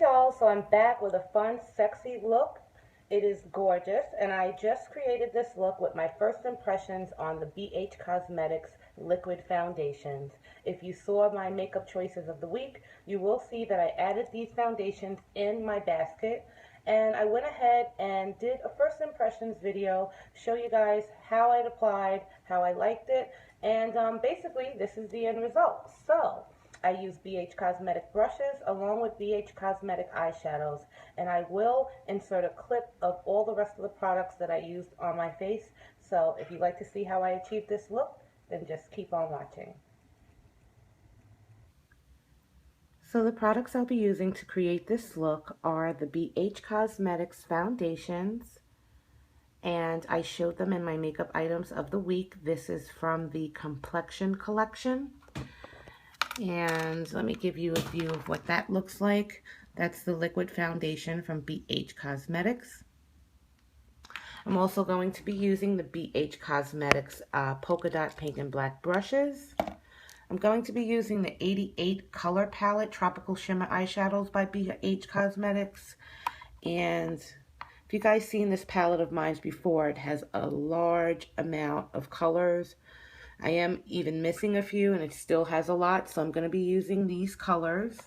Doll, so I'm back with a fun, sexy look. It is gorgeous, and I just created this look with my first impressions on the BH Cosmetics liquid foundations. If you saw my makeup choices of the week, you will see that I added these foundations in my basket, and I went ahead and did a first impressions video, show you guys how it applied, how I liked it, and basically this is the end result. So I use BH Cosmetic brushes along with BH Cosmetic eyeshadows, and I will insert a clip of all the rest of the products that I used on my face. So if you'd like to see how I achieved this look, then just keep on watching. So the products I'll be using to create this look are the BH Cosmetics foundations, and I showed them in my makeup items of the week. This is from the Complexion collection. And let me give you a view of what that looks like. That's the liquid foundation from BH Cosmetics. I'm also going to be using the BH Cosmetics polka dot pink and black brushes. I'm going to be using the 88 color palette Tropical Shimmer eyeshadows by BH Cosmetics. And if you guys seen this palette of mine before, it has a large amount of colors. I am even missing a few, and it still has a lot, so I'm going to be using these colors.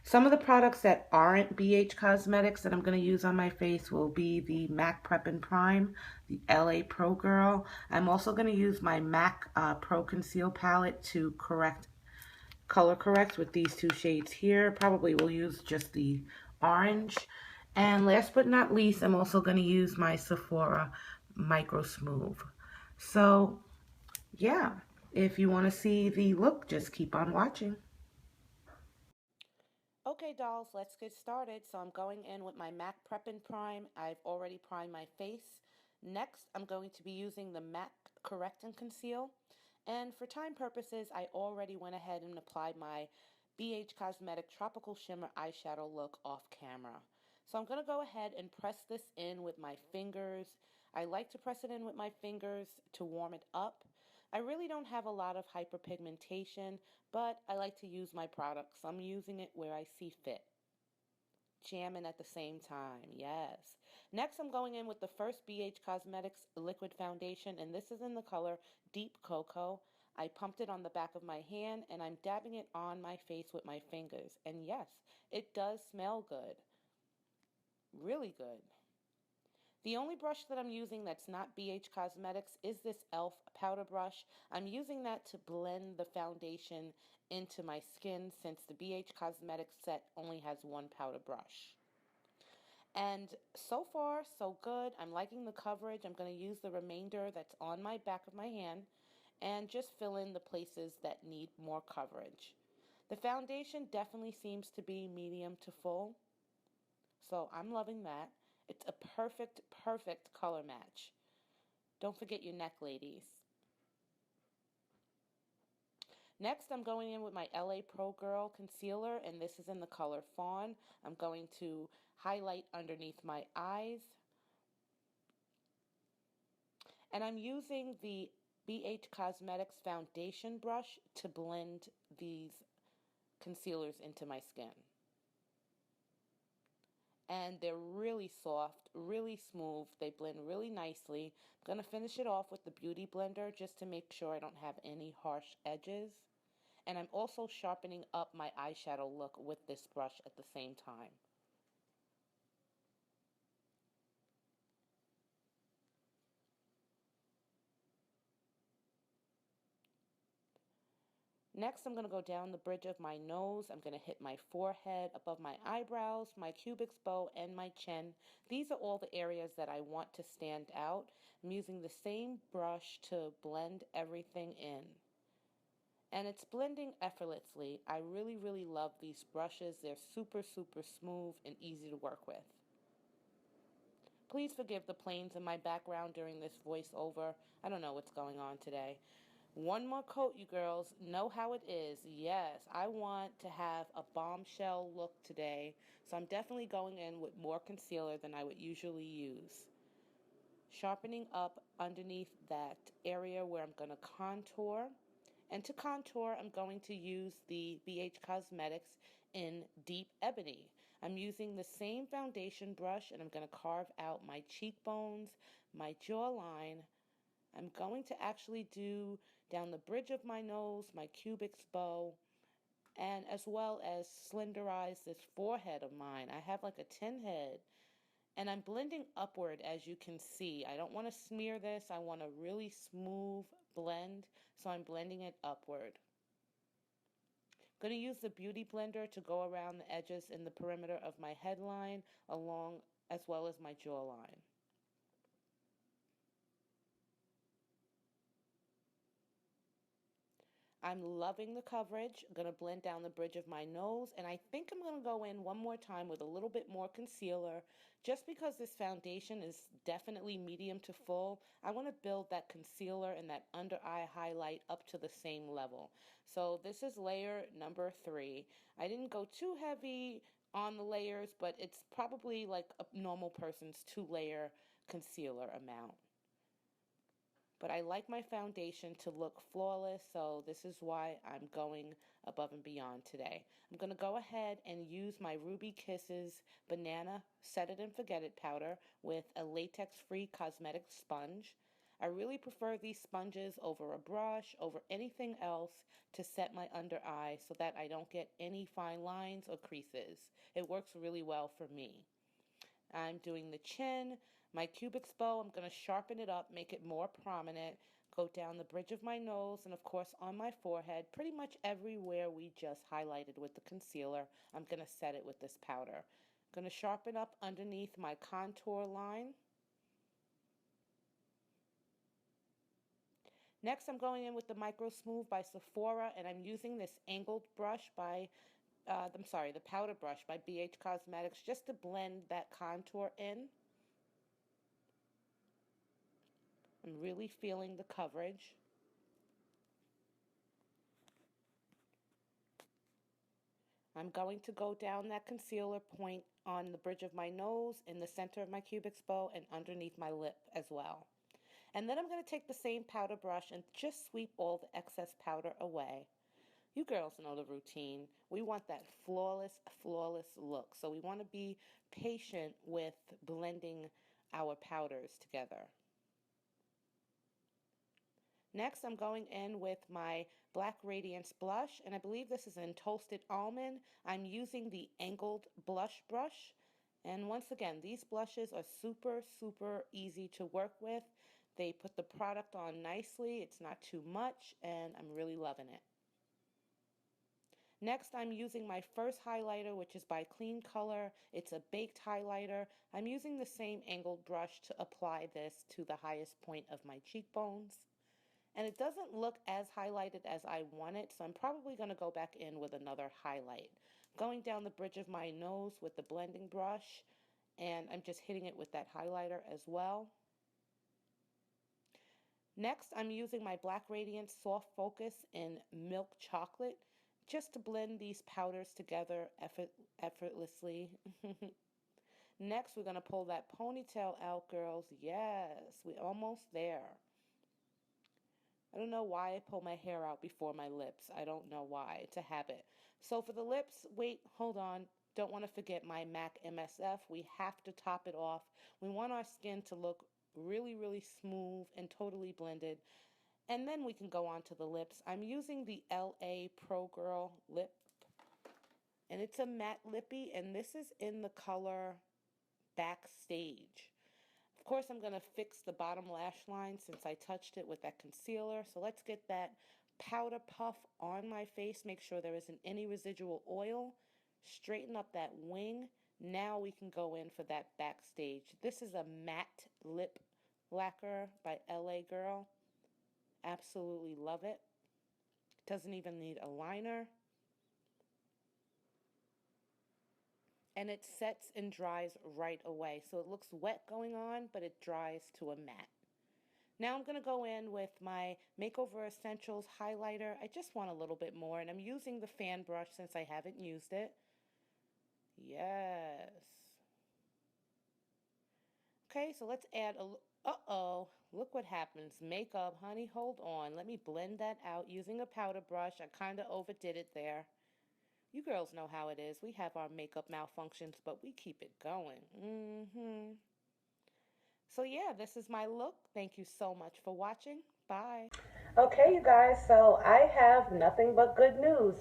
Some of the products that aren't BH Cosmetics that I'm going to use on my face will be the MAC Prep and Prime, the LA Pro Girl. I'm also going to use my MAC Pro Conceal palette to color correct with these two shades here. Probably will use just the orange. And last but not least, I'm also going to use my Sephora Micro Smooth. So, yeah, if you want to see the look, just keep on watching. Okay, dolls, let's get started. So I'm going in with my MAC Prep and Prime. I've already primed my face. Next, I'm going to be using the MAC Correct and Conceal. And for time purposes, I already went ahead and applied my BH Cosmetic Tropical Shimmer eyeshadow look off camera. So I'm going to go ahead and press this in with my fingers. I like to press it in with my fingers to warm it up. I really don't have a lot of hyperpigmentation, but I like to use my products. I'm using it where I see fit. Jamming at the same time, yes. Next, I'm going in with the first BH Cosmetics liquid foundation, and this is in the color Deep Cocoa. I pumped it on the back of my hand, and I'm dabbing it on my face with my fingers. And yes, it does smell good. Really good. The only brush that I'm using that's not BH Cosmetics is this e.l.f. powder brush. I'm using that to blend the foundation into my skin since the BH Cosmetics set only has one powder brush. And so far, so good. I'm liking the coverage. I'm going to use the remainder that's on my back of my hand and just fill in the places that need more coverage. The foundation definitely seems to be medium to full, so I'm loving that. It's a perfect, perfect color match. Don't forget your neck, ladies. Next, I'm going in with my LA Pro Girl concealer, and this is in the color Fawn. I'm going to highlight underneath my eyes. And I'm using the BH Cosmetics foundation brush to blend these concealers into my skin. And they're really soft, really smooth. They blend really nicely. I'm going to finish it off with the Beauty Blender just to make sure I don't have any harsh edges. And I'm also sharpening up my eyeshadow look with this brush at the same time. Next, I'm going to go down the bridge of my nose. I'm going to hit my forehead, above my eyebrows, my cupid's bow, and my chin. These are all the areas that I want to stand out. I'm using the same brush to blend everything in. And it's blending effortlessly. I really, really love these brushes. They're super, super smooth and easy to work with. Please forgive the planes in my background during this voiceover. I don't know what's going on today. One more coat, you girls. Know how it is. Yes, I want to have a bombshell look today, so I'm definitely going in with more concealer than I would usually use. Sharpening up underneath that area where I'm going to contour. And to contour, I'm going to use the BH Cosmetics in deep ebony. I'm using the same foundation brush and I'm going to carve out my cheekbones, my jawline. I'm going to actually do down the bridge of my nose, my cupid's bow, and as well as slenderize this forehead of mine. I have like a tin head, and I'm blending upward, as you can see. I don't want to smear this. I want a really smooth blend, so I'm blending it upward. I'm going to use the Beauty Blender to go around the edges in the perimeter of my headline, along as well as my jawline. I'm loving the coverage. I'm going to blend down the bridge of my nose, and I think I'm going to go in one more time with a little bit more concealer. Just because this foundation is definitely medium to full, I want to build that concealer and that under eye highlight up to the same level. So this is layer number 3. I didn't go too heavy on the layers, but it's probably like a normal person's 2-layer concealer amount. But I like my foundation to look flawless, so this is why I'm going above and beyond today. I'm going to go ahead and use my Ruby Kisses Banana Set It and Forget It powder with a latex-free cosmetic sponge. I really prefer these sponges over a brush, over anything else, to set my under eye so that I don't get any fine lines or creases. It works really well for me. I'm doing the chin, my cupid's bow. I'm going to sharpen it up, make it more prominent, go down the bridge of my nose, and of course on my forehead, pretty much everywhere we just highlighted with the concealer. I'm going to set it with this powder. I'm going to sharpen up underneath my contour line. Next, I'm going in with the Micro Smooth by Sephora, and I'm using this angled brush by the powder brush by BH Cosmetics, just to blend that contour in. I'm really feeling the coverage. I'm going to go down that concealer point on the bridge of my nose, in the center of my cupid's bow, and underneath my lip as well. And then I'm going to take the same powder brush and just sweep all the excess powder away. You girls know the routine. We want that flawless, flawless look. So we want to be patient with blending our powders together. Next, I'm going in with my Black Radiance blush, and I believe this is in Toasted Almond. I'm using the angled blush brush. And once again, these blushes are super, super easy to work with. They put the product on nicely. It's not too much, and I'm really loving it. Next, I'm using my first highlighter, which is by Clean Color. It's a baked highlighter. I'm using the same angled brush to apply this to the highest point of my cheekbones. And it doesn't look as highlighted as I want it, so I'm probably going to go back in with another highlight. Going down the bridge of my nose with the blending brush, and I'm just hitting it with that highlighter as well. Next, I'm using my Black Radiance Soft Focus in Milk Chocolate, just to blend these powders together effortlessly. Next, we're going to pull that ponytail out, girls. Yes, we're almost there. I don't know why I pull my hair out before my lips. I don't know why. It's a habit. So for the lips, wait, hold on. Don't want to forget my MAC MSF. We have to top it off. We want our skin to look really, really smooth and totally blended. And then we can go on to the lips. I'm using the LA Pro Girl lip. And it's a matte lippy, and this is in the color Backstage. Of course, I'm going to fix the bottom lash line since I touched it with that concealer. So let's get that powder puff on my face. Make sure there isn't any residual oil. Straighten up that wing. Now we can go in for that Backstage. This is a matte lip lacquer by LA Girl. Absolutely love it. Doesn't even need a liner. And it sets and dries right away. So it looks wet going on, but it dries to a matte. Now I'm going to go in with my Makeover Essentials highlighter. I just want a little bit more, and I'm using the fan brush since I haven't used it. Yes. Okay, so let's add a... Uh-oh, look what happens. Makeup, honey, hold on. Let me blend that out using a powder brush. I kind of overdid it there. You girls know how it is. We have our makeup malfunctions, but we keep it going. So yeah, this is my look. Thank you so much for watching. Bye. Okay, you guys, so I have nothing but good news.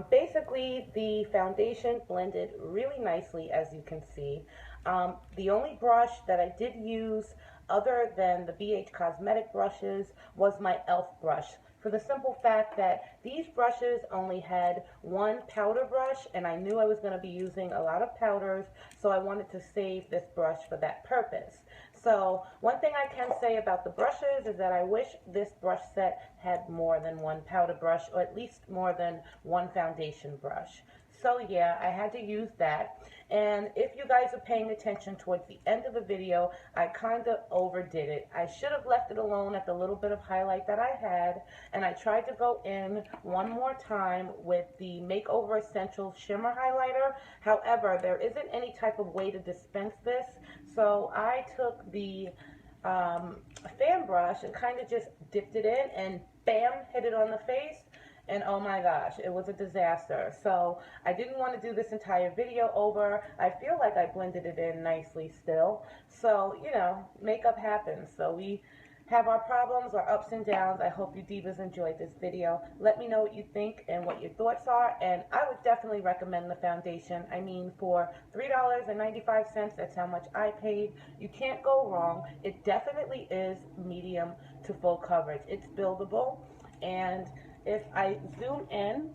Basically, the foundation blended really nicely, as you can see. The only brush that I did use other than the BH Cosmetic brushes was my e.l.f. brush, for the simple fact that these brushes only had one powder brush, and I knew I was going to be using a lot of powders, so I wanted to save this brush for that purpose. So one thing I can say about the brushes is that I wish this brush set had more than one powder brush, or at least more than one foundation brush. So yeah, I had to use that. And if you guys are paying attention towards the end of the video, I kind of overdid it. I should have left it alone at the little bit of highlight that I had, and I tried to go in one more time with the Makeover Essentials Shimmer Highlighter. However, there isn't any type of way to dispense this, so I took the fan brush and kind of just dipped it in and bam, hit it on the face. And oh my gosh, it was a disaster. So I didn't want to do this entire video over. I feel like I blended it in nicely still. So, you know, makeup happens. So we have our problems, our ups and downs. I hope you divas enjoyed this video. Let me know what you think and what your thoughts are. And I would definitely recommend the foundation. I mean, for $3.95, that's how much I paid. You can't go wrong. It definitely is medium to full coverage. It's buildable. And if I zoom in,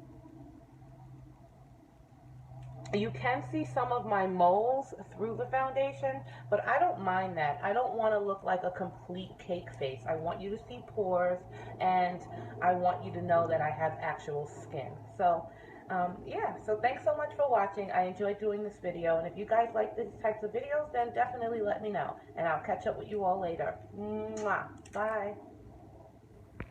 you can see some of my moles through the foundation, but I don't mind that. I don't want to look like a complete cake face. I want you to see pores, and I want you to know that I have actual skin. So yeah, so thanks so much for watching. I enjoyed doing this video, and if you guys like these types of videos, then definitely let me know, and I'll catch up with you all later. Mwah. Bye.